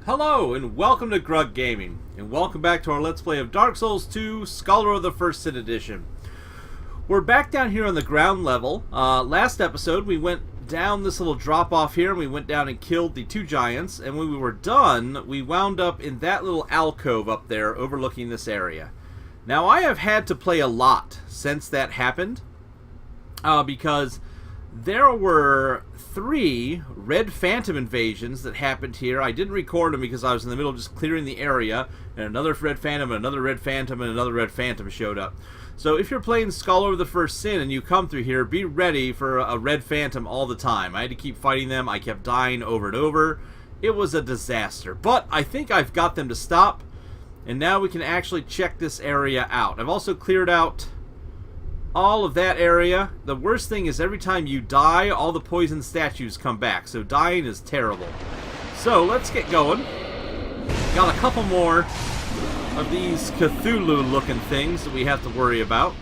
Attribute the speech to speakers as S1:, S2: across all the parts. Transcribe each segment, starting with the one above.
S1: Hello, and welcome to Grug Gaming, and welcome back to our Let's Play of Dark Souls 2, Scholar of the First Sin Edition. We're back down here on the ground level. Last episode, we went down this little drop-off here, and we went down and killed the two giants, and when we were done, we wound up in that little alcove up there overlooking this area. Now, I have had to play a lot since that happened, because there were 3 red phantom invasions that happened here. I didn't record them because I was in the middle of just clearing the area, and another red phantom, and another red phantom, and another red phantom showed up. So if you're playing Scholar of the First Sin and you come through here, be ready for a red phantom all the time. I had to keep fighting them. I kept dying over and over. It was a disaster. But I think I've got them to stop, and now we can actually check this area out. I've also cleared out all of that area. The worst thing is every time you die, all the poison statues come back. So dying is terrible. So let's get going. Got a couple more of these Cthulhu-looking things that we have to worry about.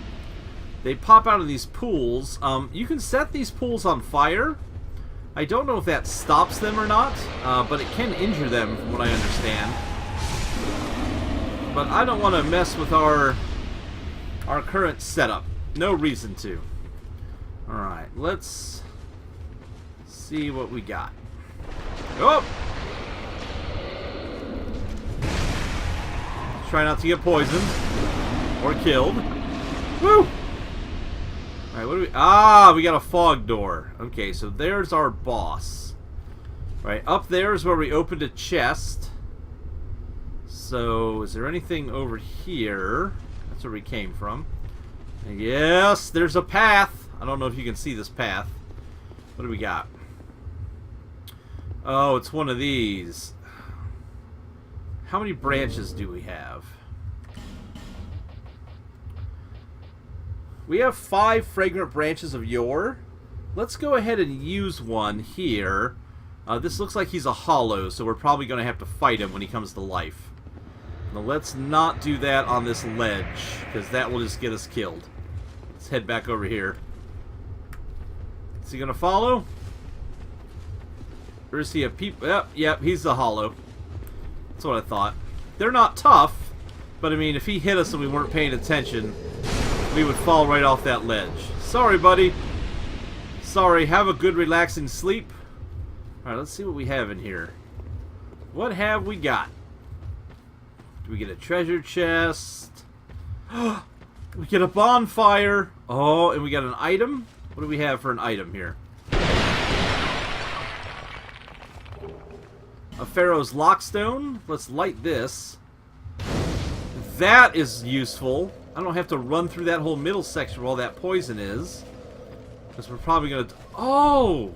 S1: They pop out of these pools. You can set these pools on fire. I don't know if that stops them or not, but it can injure them from what I understand. But I don't want to mess with our current setup. No reason to. Alright, let's see what we got. Oh! Try not to get poisoned or killed. Woo! Alright, what do we... Ah, we got a fog door. Okay, so there's our boss. Right, up there is where we opened a chest. So, is there anything over here? That's where we came from. Yes, there's a path. I don't know if you can see this path. What do we got? Oh, it's one of these. How many branches do we have? We have 5 fragrant branches of yore. Let's go ahead and use one here. This looks like he's a hollow, so we're probably going to have to fight him when he comes to life. Now let's not do that on this ledge, because that will just get us killed. Let's head back over here. Is he gonna follow? Or is he a peep? Yep, he's the hollow. That's what I thought. They're not tough, but I mean, if he hit us and we weren't paying attention, we would fall right off that ledge. Sorry, buddy. Sorry, have a good relaxing sleep. Alright, let's see what we have in here. What have we got? Do we get a treasure chest? We get a bonfire. Oh, and we got an item. What do we have for an item here? A Pharaoh's Lockstone. Let's light this. That is useful. I don't have to run through that whole middle section where all that poison is. Because we're probably going to... Oh!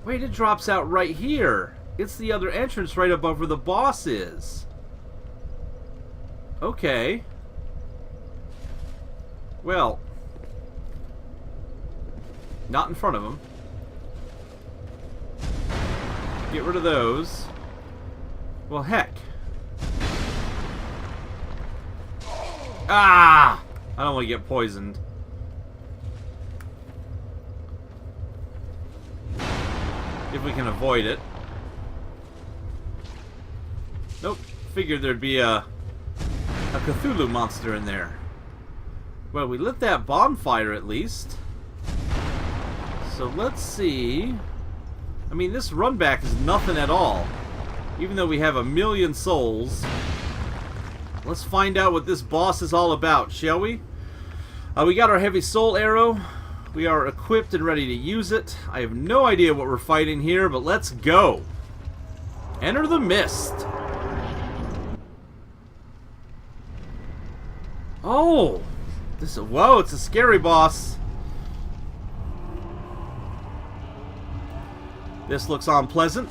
S1: Wait, it drops out right here. It's the other entrance right above where the boss is. Okay. Well, not in front of him. Get rid of those. Well, heck. Ah! I don't want to get poisoned. If we can avoid it. Nope. Figured there'd be a Cthulhu monster in there. Well, we lit that bonfire at least. So let's see. I mean, this run back is nothing at all. Even though we have 1,000,000 souls. Let's find out what this boss is all about, shall we? We got our heavy soul arrow. We are equipped and ready to use it. I have no idea what we're fighting here, but let's go. Enter the mist. Oh! Whoa, it's a scary boss. This looks unpleasant.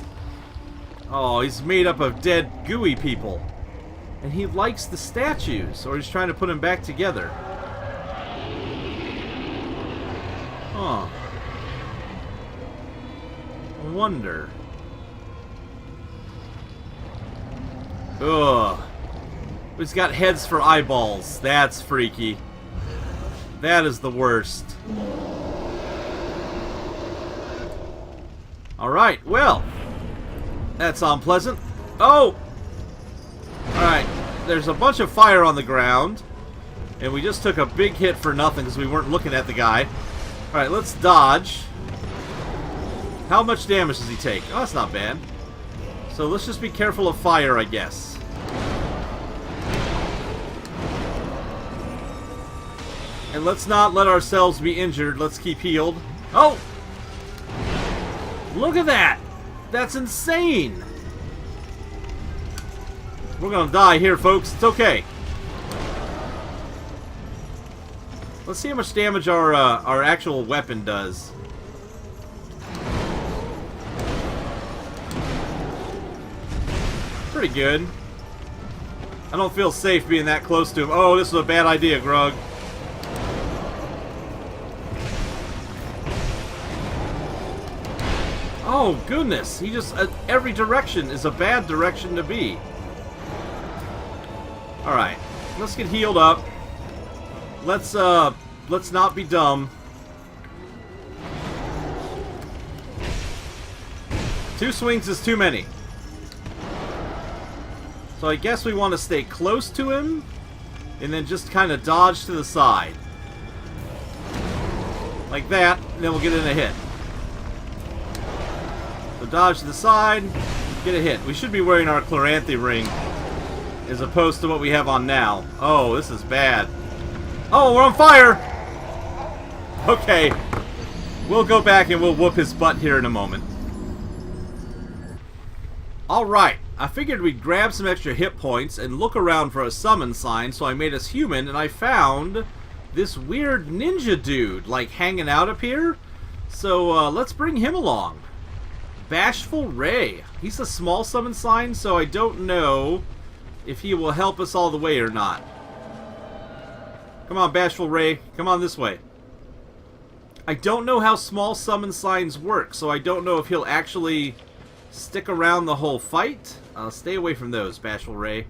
S1: Oh, he's made up of dead, gooey people. And he likes the statues, or he's trying to put them back together. Huh. I wonder. Ugh. He's got heads for eyeballs. That's freaky. That is the worst. Alright, well. That's unpleasant. Oh! Alright, there's a bunch of fire on the ground. And we just took a big hit for nothing because we weren't looking at the guy. Alright, let's dodge. How much damage does he take? Oh, that's not bad. So let's just be careful of fire, I guess. And let's not let ourselves be injured. Let's keep healed. Oh! Look at that! That's insane! We're gonna die here, folks. It's okay. Let's see how much damage our actual weapon does. Pretty good. I don't feel safe being that close to him. Oh, this is a bad idea, Grug. Oh, goodness. He just... every direction is a bad direction to be. Alright. Let's get healed up. Let's not be dumb. 2 swings is too many. So I guess we want to stay close to him and then just kind of dodge to the side. Like that, and then we'll get in a hit. So dodge to the side, get a hit. We should be wearing our Chloranthy ring as opposed to what we have on now. Oh, this is bad. Oh, we're on fire! Okay. We'll go back and we'll whoop his butt here in a moment. Alright. I figured we'd grab some extra hit points and look around for a summon sign, so I made us human, and I found this weird ninja dude, like, hanging out up here. So, let's bring him along. Bashful Ray. He's a small summon sign, so I don't know if he will help us all the way or not. Come on, Bashful Ray. Come on this way. I don't know how small summon signs work, so I don't know if he'll actually stick around the whole fight. Stay away from those, Bashful Ray.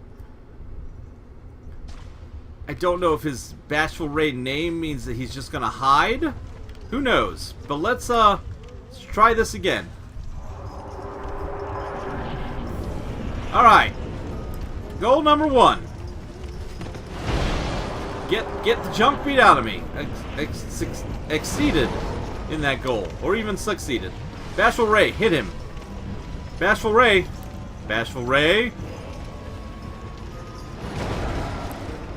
S1: I don't know if his Bashful Ray name means that he's just gonna hide. Who knows? But let's try this again. Alright. Goal number 1. Get the junk beat out of me. Exceeded in that goal. Or even succeeded. Bashful Ray, hit him. Bashful Ray. Bashful Ray.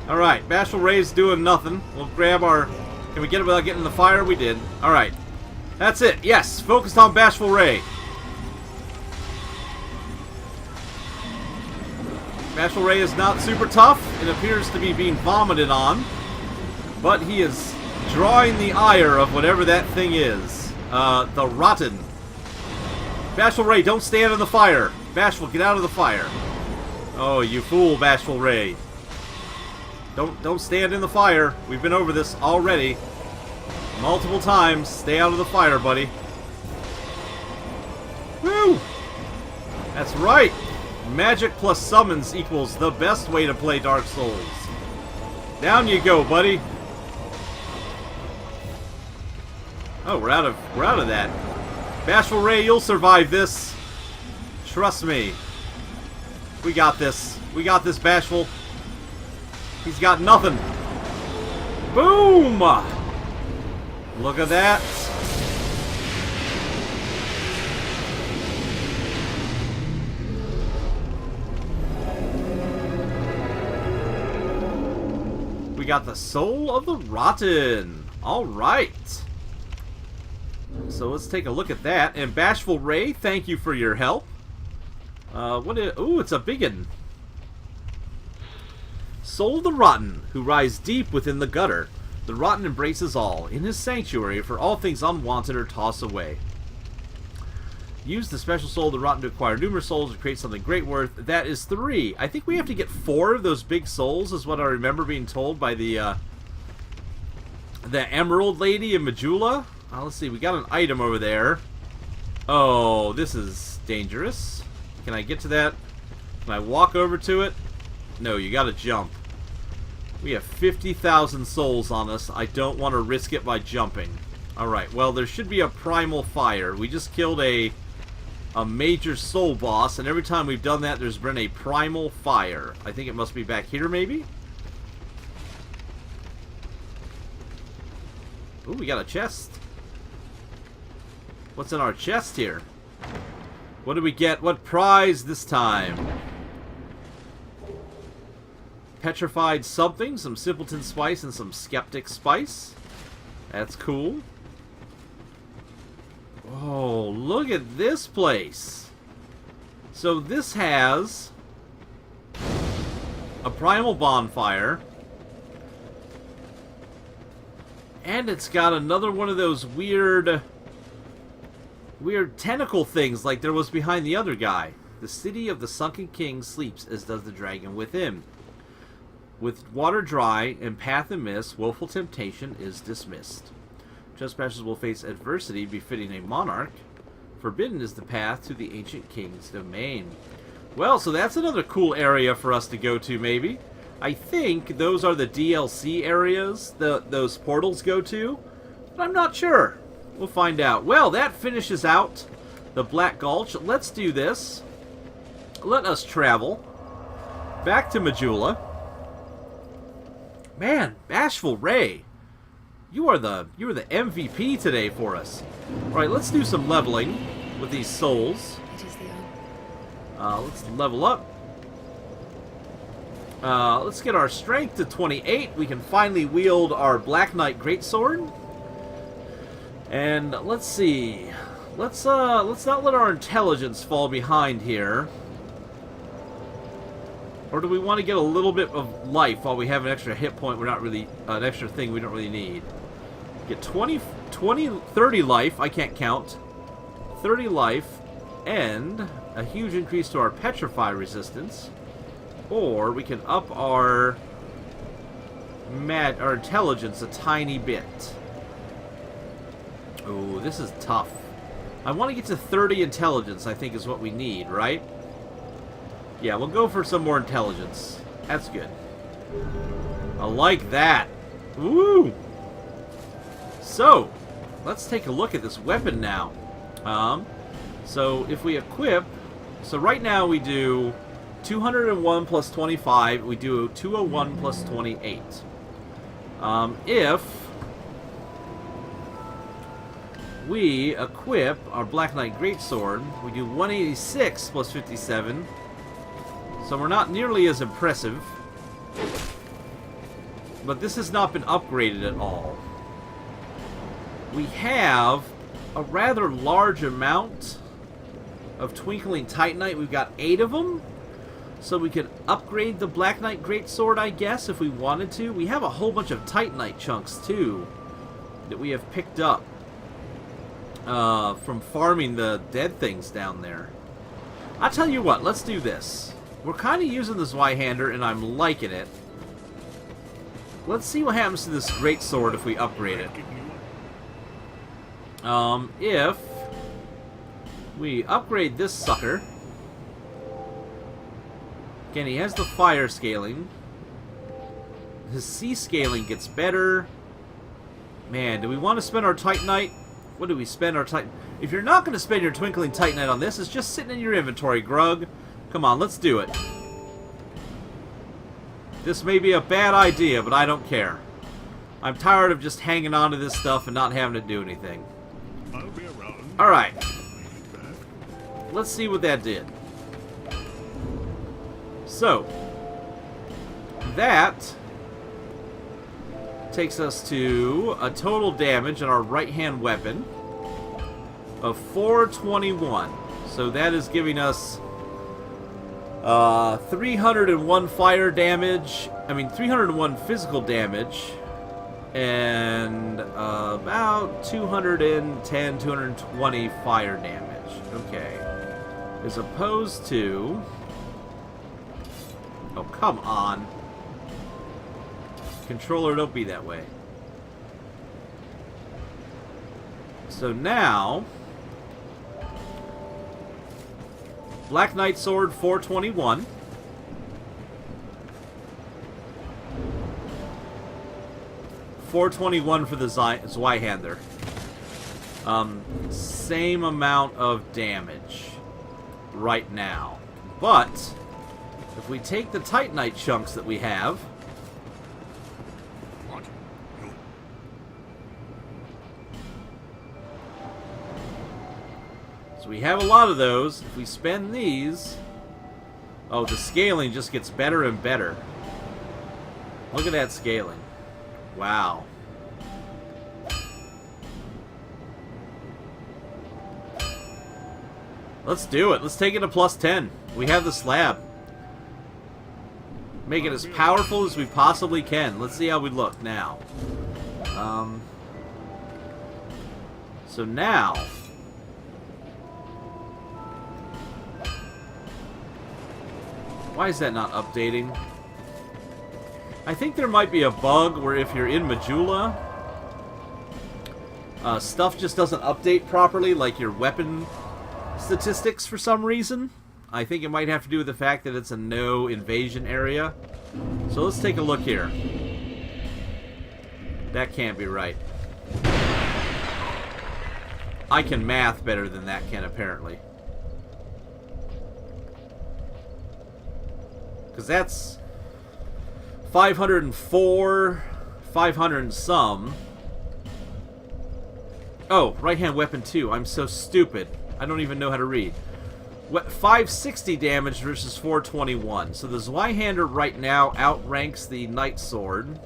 S1: Alright, Bashful Ray's doing nothing. We'll grab our... Can we get it without getting in the fire? We did. Alright. That's it. Yes, focused on Bashful Ray. Bashful Ray is not super tough. It appears to be being vomited on. But he is drawing the ire of whatever that thing is. The Rotten. Bashful Ray, don't stand in the fire. Bashful, get out of the fire. Oh, you fool, Bashful Ray. Don't stand in the fire. We've been over this already. Multiple times. Stay out of the fire, buddy. Woo! That's right. Magic plus summons equals the best way to play Dark Souls. Down you go, buddy. Oh, we're out of that. Bashful Ray, you'll survive this. Trust me. We got this. We got this, Bashful. He's got nothing. Boom! Look at that. We got the Soul of the Rotten. Alright. So let's take a look at that. And Bashful Ray, thank you for your help. Ooh, it's a biggin. Soul of the Rotten, who rise deep within the gutter. The Rotten embraces all, in his sanctuary, for all things unwanted or toss away. Use the special Soul of the Rotten to acquire numerous souls to create something great worth. That is 3. I think we have to get 4 of those big souls, is what I remember being told by the Emerald Lady in Majula. Let's see, we got an item over there. Oh, this is dangerous. Can I get to that? Can I walk over to it? No, you gotta jump. We have 50,000 souls on us. I don't want to risk it by jumping. Alright, well, there should be a primal fire. We just killed a a major soul boss, and every time we've done that, there's been a primal fire. I think it must be back here, maybe? Ooh, we got a chest. What's in our chest here? What do we get? What prize this time? Petrified something, some simpleton spice, and some skeptic spice. That's cool. Oh, look at this place. So this has a primal bonfire. And it's got another one of those weird tentacle things like there was behind the other guy. The city of the sunken king sleeps, as does the dragon within. With water dry and path amiss, woeful temptation is dismissed. Trespassers will face adversity befitting a monarch. Forbidden is the path to the ancient king's domain. Well, so that's another cool area for us to go to, maybe. I think those are the DLC areas those portals go to, but I'm not sure. We'll find out. Well, that finishes out the Black Gulch. Let's do this. Let us travel back to Majula. Man, Bashful Ray, you are the MVP today for us. All right, let's do some leveling with these souls. Let's level up. Let's get our strength to 28. We can finally wield our Black Knight Greatsword. And let's see. Let's not let our intelligence fall behind here. Or do we want to get a little bit of life while we have an extra hit point? We're not really an extra thing we don't really need. Get 30 life. I can't count. 30 life and a huge increase to our petrify resistance. Or we can up our intelligence a tiny bit. Oh, this is tough. I want to get to 30 intelligence, I think is what we need, right? Yeah, we'll go for some more intelligence. That's good. I like that. Woo! So, let's take a look at this weapon now. So if we equip... So right now we do 201 plus 25. We do 201 plus 28. If we equip our Black Knight Greatsword, we do 186 plus 57. So we're not nearly as impressive. But this has not been upgraded at all. We have a rather large amount of Twinkling Titanite. We've got 8 of them. So we could upgrade the Black Knight Greatsword, I guess, if we wanted to. We have a whole bunch of Titanite chunks, too, that we have picked up from farming the dead things down there. I'll tell you what, let's do this. We're kind of using the Zweihander, and I'm liking it. Let's see what happens to this Greatsword if we upgrade it. If we upgrade this sucker... Again, he has the fire scaling. His sea scaling gets better. Man, do we want to spend our Titanite? What do we spend our Titanite? If you're not going to spend your Twinkling Titanite on this, it's just sitting in your inventory, Grug. Come on, let's do it. This may be a bad idea, but I don't care. I'm tired of just hanging on to this stuff and not having to do anything. Alright. Let's see what that did. So, that takes us to a total damage on our right-hand weapon of 421. So that is giving us 301 fire damage, 301 physical damage, and about 210, 220 fire damage. Okay. As opposed to... Oh, come on. Controller, don't be that way. So now... Black Knight Sword, 421. $421 for the Zweihander. Same amount of damage. right now. But if we take the Titanite chunks that we have, so we have a lot of those. If we spend these, oh, the scaling just gets better and better. Look at that scaling. Wow. Let's do it. Let's take it to plus 10. We have the slab. Make it as powerful as we possibly can. Let's see how we look now. So now, why is that not updating? I think there might be a bug where if you're in Majula, stuff just doesn't update properly, like your weapon statistics for some reason. I think it might have to do with the fact that it's a no invasion area. So let's take a look here. That can't be right. I can math better than that can, apparently. Because that's 504, 500 and some. Oh, right-hand weapon 2. I'm so stupid. I don't even know how to read. 560 damage versus 421. So the Zweihander right now outranks the Knight Sword,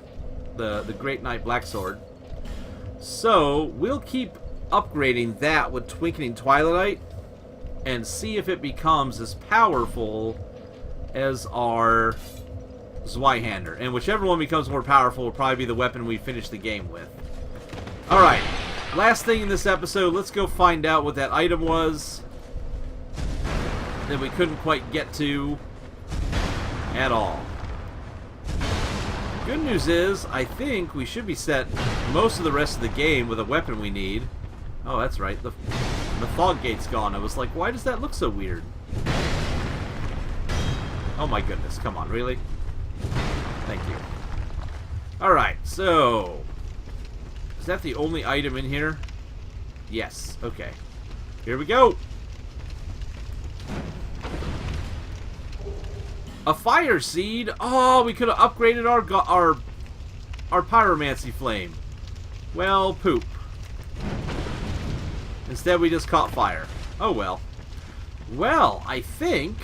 S1: the Great Knight Black Sword. So we'll keep upgrading that with Twinkling Twilight and see if it becomes as powerful as our Zweihander. And whichever one becomes more powerful will probably be the weapon we finish the game with. Alright, last thing in this episode, let's go find out what that item was that we couldn't quite get to at all. Good news is, I think we should be set most of the rest of the game with a weapon we need. Oh, that's right, the fog gate's gone. I was like, why does that look so weird? Oh my goodness, come on, really? Thank you. Alright, so is that the only item in here? Yes, okay. Here we go! A fire seed? Oh, we could have upgraded our pyromancy flame. Well, poop. Instead, we just caught fire. Oh, well. Well, I think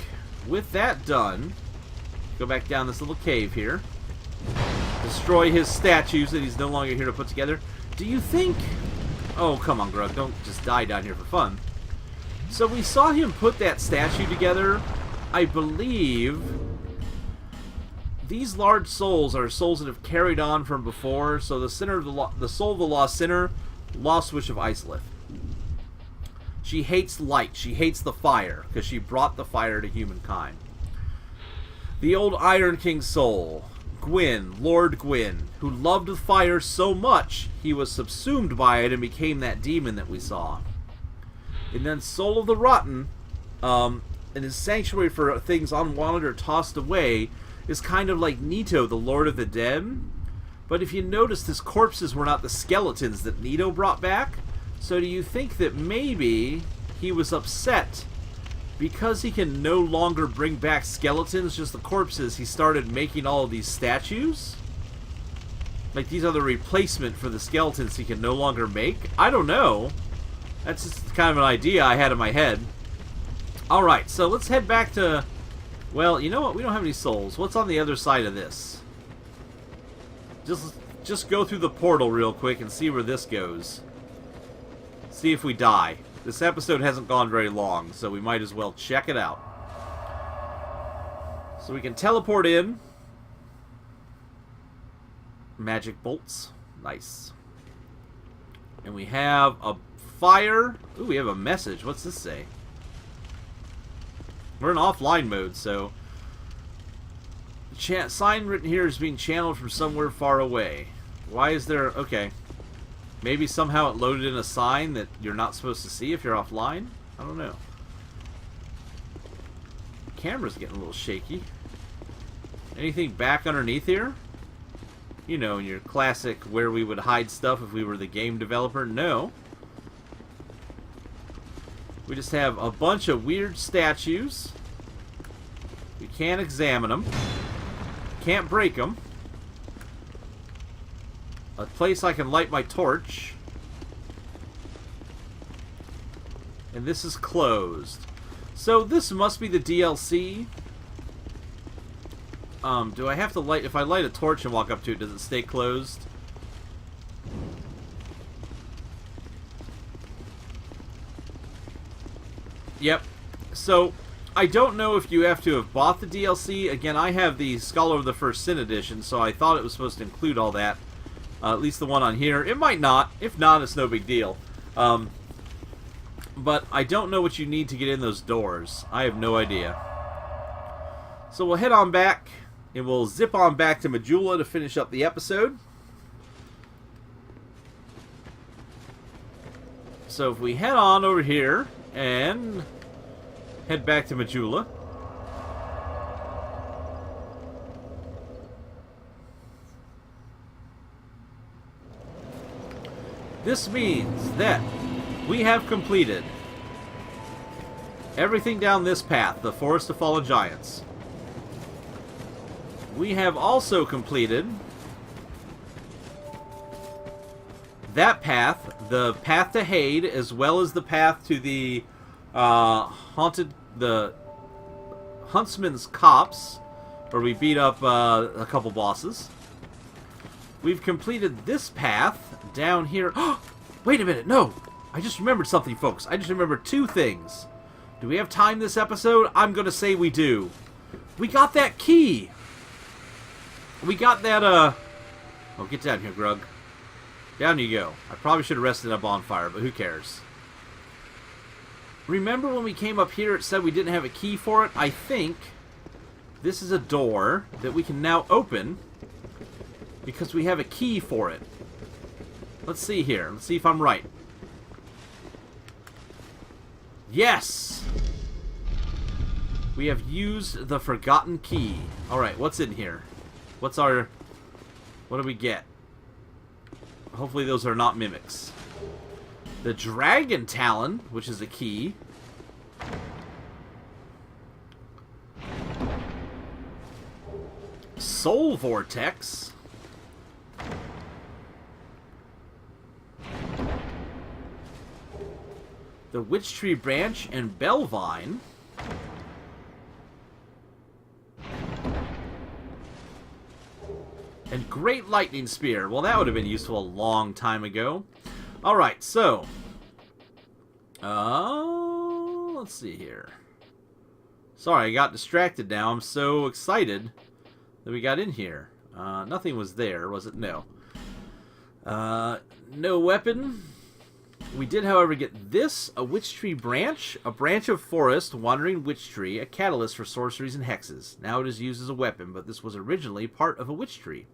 S1: with that done, go back down this little cave here. Destroy his statues that he's no longer here to put together. Do you think... Oh, come on, Grug. Don't just die down here for fun. So we saw him put that statue together. I believe these large souls are souls that have carried on from before. So the sinner of the soul of the lost sinner, lost wish of Islith. She hates light. She hates the fire because she brought the fire to humankind. The old Iron King soul, Gwyn, Lord Gwyn, who loved the fire so much he was subsumed by it and became that demon that we saw. And then Soul of the Rotten, in his sanctuary for things unwanted or tossed away, is kind of like Nito, the Lord of the Dead. But if you noticed, his corpses were not the skeletons that Nito brought back. So do you think that maybe he was upset because he can no longer bring back skeletons, just the corpses, he started making all of these statues? Like these are the replacement for the skeletons he can no longer make? I don't know. That's just kind of an idea I had in my head. Alright, so let's head back to... Well, you know what? We don't have any souls. What's on the other side of this? Just go through the portal real quick and see where this goes. See if we die. This episode hasn't gone very long, so we might as well check it out. So we can teleport in. Magic bolts. Nice. And we have a fire. Ooh, we have a message. What's this say? We're in offline mode, so... The sign written here is being channeled from somewhere far away. Why is there... Okay. Maybe somehow it loaded in a sign that you're not supposed to see if you're offline? I don't know. The camera's getting a little shaky. Anything back underneath here? You know, in your classic where we would hide stuff if we were the game developer? No. We just have a bunch of weird statues. We can't examine them. Can't break them. A place I can light my torch. And this is closed. So this must be the DLC. Do I have to light... If I light a torch and walk up to it, does it stay closed? Yep. So, I don't know if you have to have bought the DLC. Again, I have the Scholar of the First Sin edition, so I thought it was supposed to include all that. At least the one on here. It might not. If not, it's no big deal. But I don't know what you need to get in those doors. I have no idea. So we'll head on back, and we'll zip on back to Majula to finish up the episode. So if we head on over here, and head back to Majula. This means that we have completed everything down this path, the Forest of Fallen Giants. We have also completed that path, the path to Hade, as well as the path to the the Huntsman's Copse, where we beat up a couple bosses. We've completed this path down here. Wait a minute, no! I just remembered something, folks. I just remembered two things. Do we have time this episode? I'm gonna say we do. We got that key! We got that, Oh, get down here, Grug. Down you go. I probably should have rested up on fire, but who cares? Remember when we came up here, it said we didn't have a key for it? I think this is a door that we can now open because we have a key for it. Let's see here. Let's see if I'm right. Yes! We have used the forgotten key. Alright, what's in here? What's our... What do we get? Hopefully those are not mimics. The Dragon Talon, which is a key. Soul Vortex. The Witch Tree Branch and Bellvine. And Great Lightning Spear. Well, that would have been useful a long time ago. Alright, so. Let's see here. Sorry, I got distracted now. I'm so excited that we got in here. Nothing was there, was it? No. No weapon. We did, however, get this, a Witch Tree Branch, a branch of forest, wandering witch tree, a catalyst for sorceries and hexes. Now it is used as a weapon, but this was originally part of a witch tree.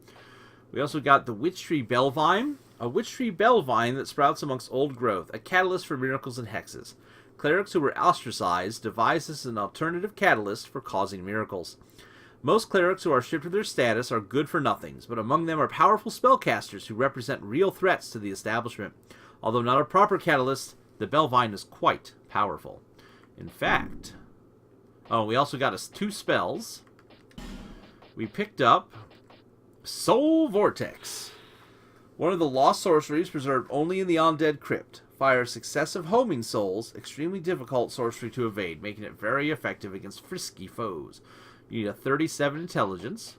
S1: We also got the Witch Tree Bellvine, a witch tree bellvine that sprouts amongst old growth, a catalyst for miracles and hexes. Clerics who were ostracized devised this as an alternative catalyst for causing miracles. Most clerics who are stripped of their status are good for nothings, but among them are powerful spellcasters who represent real threats to the establishment. Although not a proper catalyst, the Bellvine is quite powerful. In fact... Oh, we also got us 2 spells. We picked up Soul Vortex. One of the lost sorceries preserved only in the Undead Crypt. Fires successive homing souls, extremely difficult sorcery to evade, making it very effective against frisky foes. You need a 37 intelligence.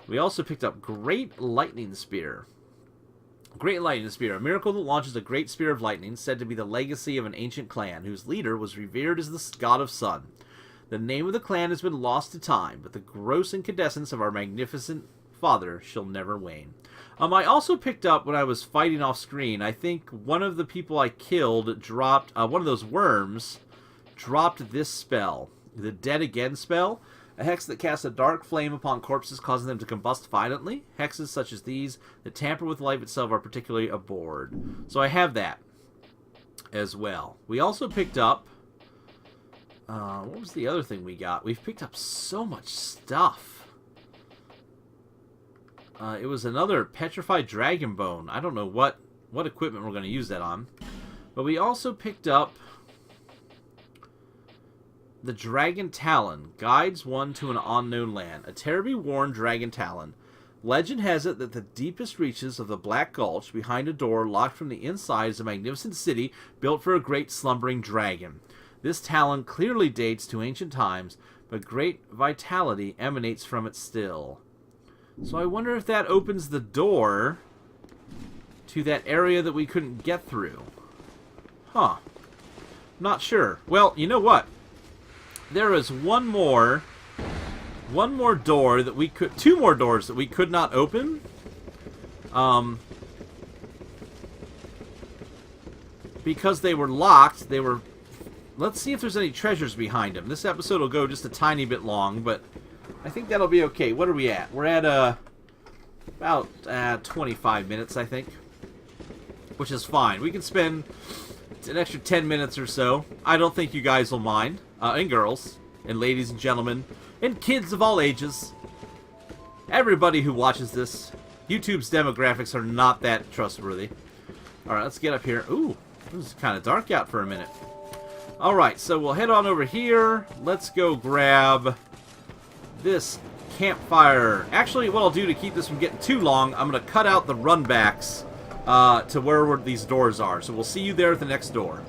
S1: We also picked up Great Lightning Spear. Great Lightning Spear, a miracle that launches a great spear of lightning, said to be the legacy of an ancient clan, whose leader was revered as the god of sun. The name of the clan has been lost to time, but the gross incandescence of our magnificent father shall never wane. I also picked up, when I was fighting off screen, I think one of the people I killed dropped, one of those worms, dropped this spell, the Dead Again spell. A hex that casts a dark flame upon corpses, causing them to combust violently. Hexes such as these that tamper with life itself are particularly abhorred. So I have that as well. We also picked up... what was the other thing we got? We've picked up so much stuff. It was another Petrified Dragon Bone. I don't know what equipment we're going to use that on. But we also picked up... The Dragon Talon guides one to an unknown land. A terribly worn Dragon Talon. Legend has it that the deepest reaches of the Black Gulch, behind a door locked from the inside, is a magnificent city built for a great slumbering dragon. This talon clearly dates to ancient times, but great vitality emanates from it still. So I wonder if that opens the door to that area that we couldn't get through. Huh. Not sure. Well, you know what? There is one more door that we could... Two more doors that we could not open. Because they were locked. They were... Let's see if there's any treasures behind them. This episode will go just a tiny bit long, but I think that'll be okay. What are we at? We're at about 25 minutes, I think. Which is fine. We can spend an extra 10 minutes or so. I don't think you guys will mind. And girls. And ladies and gentlemen. And kids of all ages. Everybody who watches this. YouTube's demographics are not that trustworthy. Alright, let's get up here. Ooh, it was kind of dark out for a minute. Alright, so we'll head on over here. Let's go grab this campfire. Actually, what I'll do to keep this from getting too long, I'm going to cut out the runbacks to where these doors are. So we'll see you there at the next door.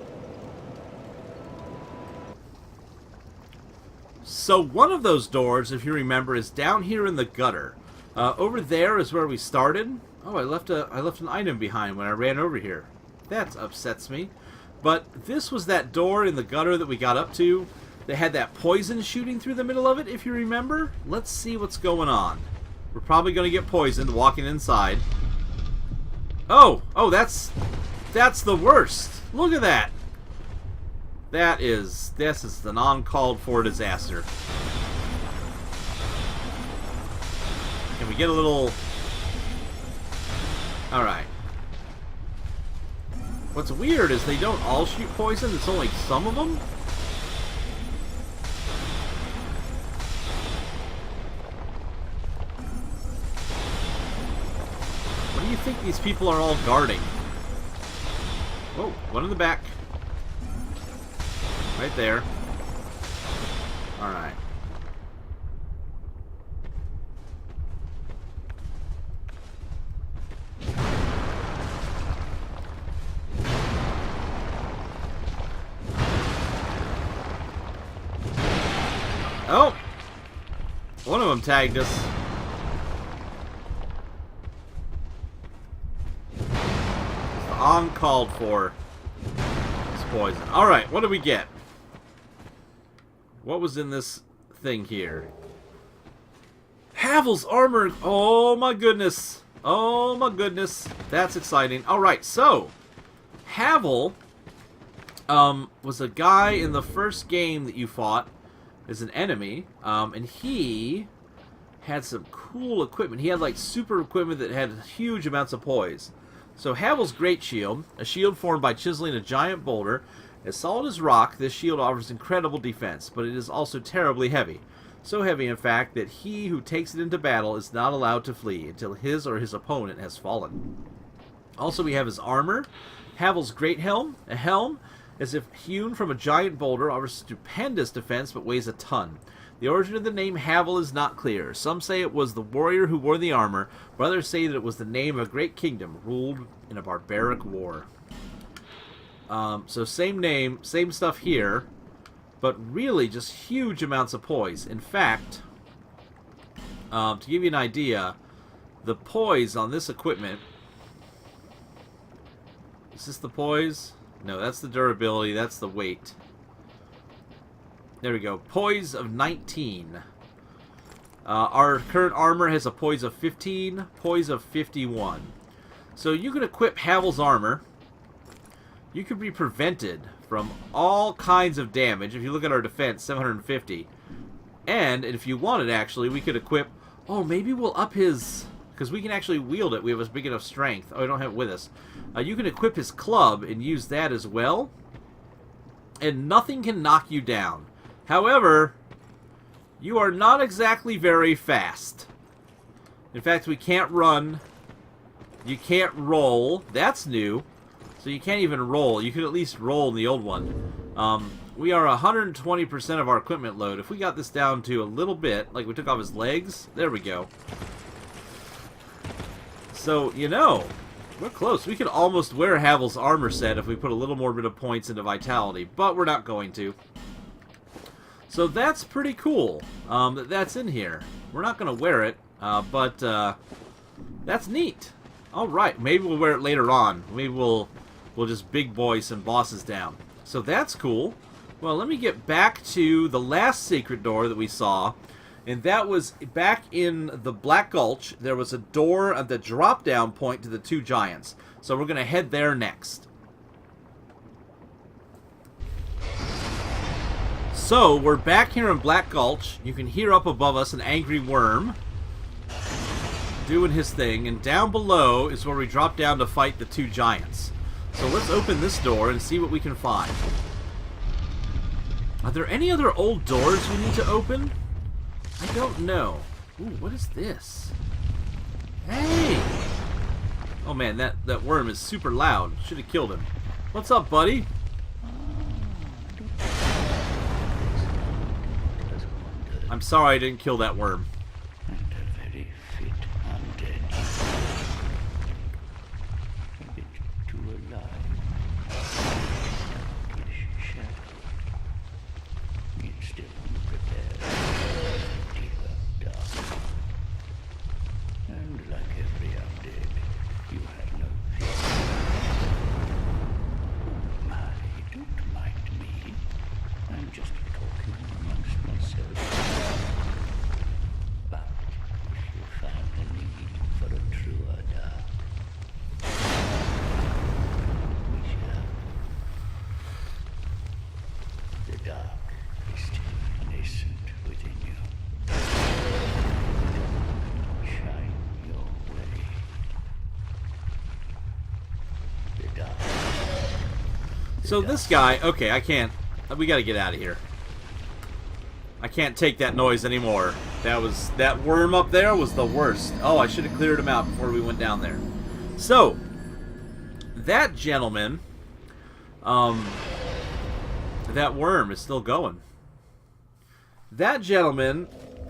S1: So one of those doors, if you remember, is down here in the gutter. Over there is where we started. Oh, I left an item behind when I ran over here. That upsets me. But this was that door in the gutter that we got up to. They had that poison shooting through the middle of it, if you remember. Let's see what's going on. We're probably going to get poisoned walking inside. Oh, that's the worst. Look at that. This is the uncalled for disaster. Can we get a little... Alright. What's weird is they don't all shoot poison, it's only some of them. What do you think these people are all guarding? Oh, one in the back. Right there. Alright. Oh! One of them tagged us. It's uncalled for. It's poison. Alright, what do we get? What was in this thing here? Havel's armor! Oh my goodness! Oh my goodness! That's exciting. Alright, so... Havel was a guy in the first game that you fought as an enemy, and he had some cool equipment. He had like super equipment that had huge amounts of poise. So Havel's Great Shield, a shield formed by chiseling a giant boulder. As solid as rock, this shield offers incredible defense, but it is also terribly heavy. So heavy, in fact, that he who takes it into battle is not allowed to flee until his or his opponent has fallen. Also, we have his armor. Havel's Great Helm. A helm, as if hewn from a giant boulder, offers stupendous defense but weighs a ton. The origin of the name Havel is not clear. Some say it was the warrior who wore the armor, but others say that it was the name of a great kingdom ruled in a barbaric war. So same name, same stuff here, but really just huge amounts of poise. In fact, to give you an idea, the poise on this equipment... Is this the poise? No, that's the durability, that's the weight. There we go. Poise of 19. Our current armor has a poise of 15, poise of 51. So you can equip Havel's armor. You could be prevented from all kinds of damage. If you look at our defense, 750. And if you wanted, actually, we could equip... Oh, maybe we'll up his... Because we can actually wield it. We have a big enough strength. Oh, we don't have it with us. You can equip his club and use that as well. And nothing can knock you down. However, you are not exactly very fast. In fact, we can't run. You can't roll. That's new. So you can't even roll. You could at least roll in the old one. we are 120% of our equipment load. If we got this down to a little bit, like we took off his legs, there we go. So, you know, we're close. We could almost wear Havel's armor set if we put a little more bit of points into vitality, but we're not going to. So that's pretty cool that that's in here. We're not going to wear it, but that's neat. All right, maybe we'll wear it later on. Maybe we'll just big boy some bosses down. So that's cool. Well, let me get back to the last secret door that we saw, and that was back in the Black Gulch. There was a door at the drop-down point to the two giants. So we're going to head there next. So, we're back here in Black Gulch. You can hear up above us an angry worm doing his thing, and down below is where we drop down to fight the two giants. So let's open this door and see what we can find. Are there any other old doors we need to open? I don't know. Ooh, what is this? Hey! Oh man, that worm is super loud. Should have killed him. What's up, buddy? I'm sorry I didn't kill that worm.
S2: And a very fit undead. A bit too alive. Darkish shadow. Yet still unprepared. Deeper dark. And like every undead, you had no fear. Oh my, don't mind me. I'm just talking amongst myself. But if you find the need for a truer dark, we shall. The dark is still nascent within you. Shine your way. The dark.
S1: So this guy, okay, I can't. We gotta get out of here. I can't take that noise anymore. That worm up there was the worst. Oh, I should have cleared him out before we went down there. So, that gentleman, that worm is still going. That gentleman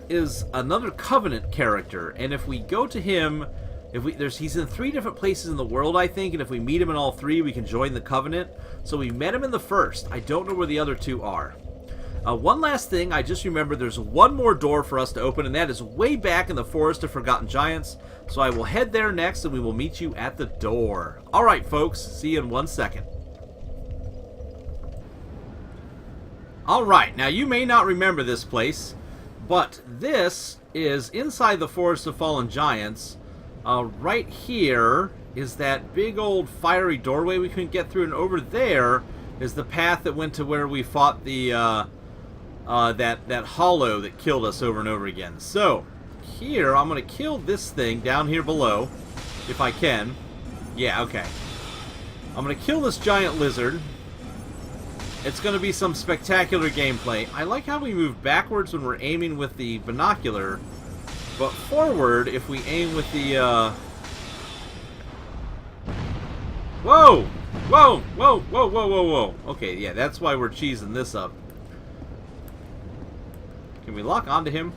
S1: is another Covenant character, and if we go to him, he's in 3 different places in the world, I think, and if we meet him in all 3, we can join the Covenant. So we met him in the first. I don't know where the other 2 are. One last thing, I just remembered there's one more door for us to open, and that is way back in the Forest of Forgotten Giants. So I will head there next, and we will meet you at the door. Alright, folks, see you in 1 second. Alright, now you may not remember this place, but this is inside the Forest of Fallen Giants. Right here is that big old fiery doorway we couldn't get through, and over there is the path that went to where we fought the that hollow that killed us over and over again. So here I'm going to kill this thing down here below if I can. Yeah, okay. I'm going to kill this giant lizard. It's going to be some spectacular gameplay. I like how we move backwards when we're aiming with the binocular, but forward if we aim with the Whoa! Whoa! Whoa! Whoa! Whoa! Whoa! Whoa! Okay, yeah, that's why we're cheesing this up. Can we lock onto him?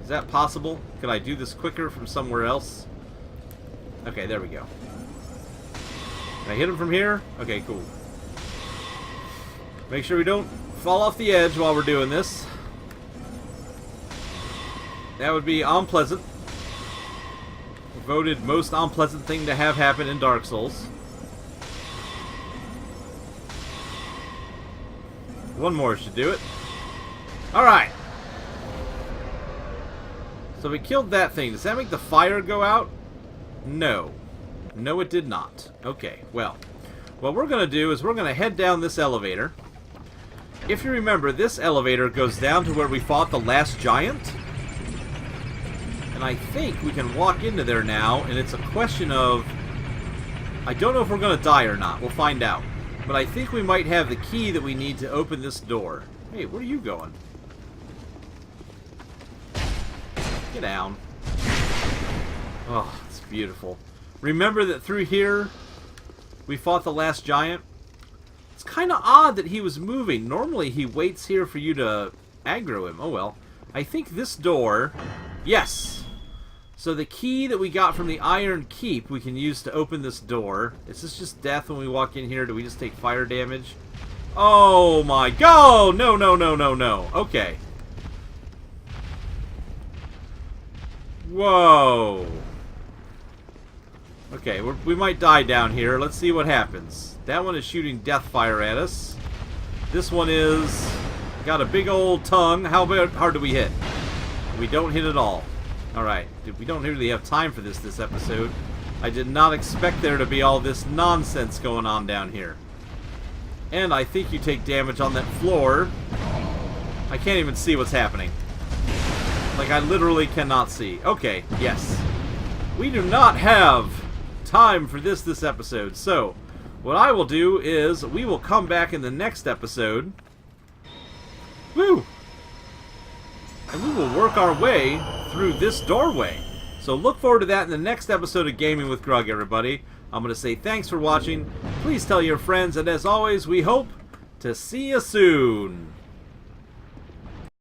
S1: Is that possible? Could I do this quicker from somewhere else? Okay, there we go. Can I hit him from here? Okay, cool. Make sure we don't fall off the edge while we're doing this. That would be unpleasant. Voted most unpleasant thing to have happen in Dark Souls. One more should do it. Alright. So we killed that thing. Does that make the fire go out? No. No, it did not. Okay, well. What we're going to do is we're going to head down this elevator. If you remember, this elevator goes down to where we fought the last giant. And I think we can walk into there now, and it's a question of... I don't know if we're going to die or not. We'll find out. But I think we might have the key that we need to open this door. Hey, where are you going? Get down. Oh, it's beautiful. Remember that through here, we fought the last giant? It's kind of odd that he was moving. Normally he waits here for you to aggro him. Oh well. I think this door... Yes! So the key that we got from the Iron Keep we can use to open this door. Is this just death when we walk in here? Do we just take fire damage? Oh my god! No, no, no, no, no. Okay. Whoa. Okay, we might die down here. Let's see what happens. That one is shooting death fire at us. This one is... got a big old tongue. How hard do we hit? We don't hit at all. Alright, we don't really have time for this episode. I did not expect there to be all this nonsense going on down here. And I think you take damage on that floor. I can't even see what's happening. Like, I literally cannot see. Okay, yes. We do not have time for this episode. So, what I will do is we will come back in the next episode. Woo! And we will work our way through this doorway. So look forward to that in the next episode of Gaming with Grug, everybody. I'm going to say thanks for watching. Please tell your friends, and as always, we hope to see you soon.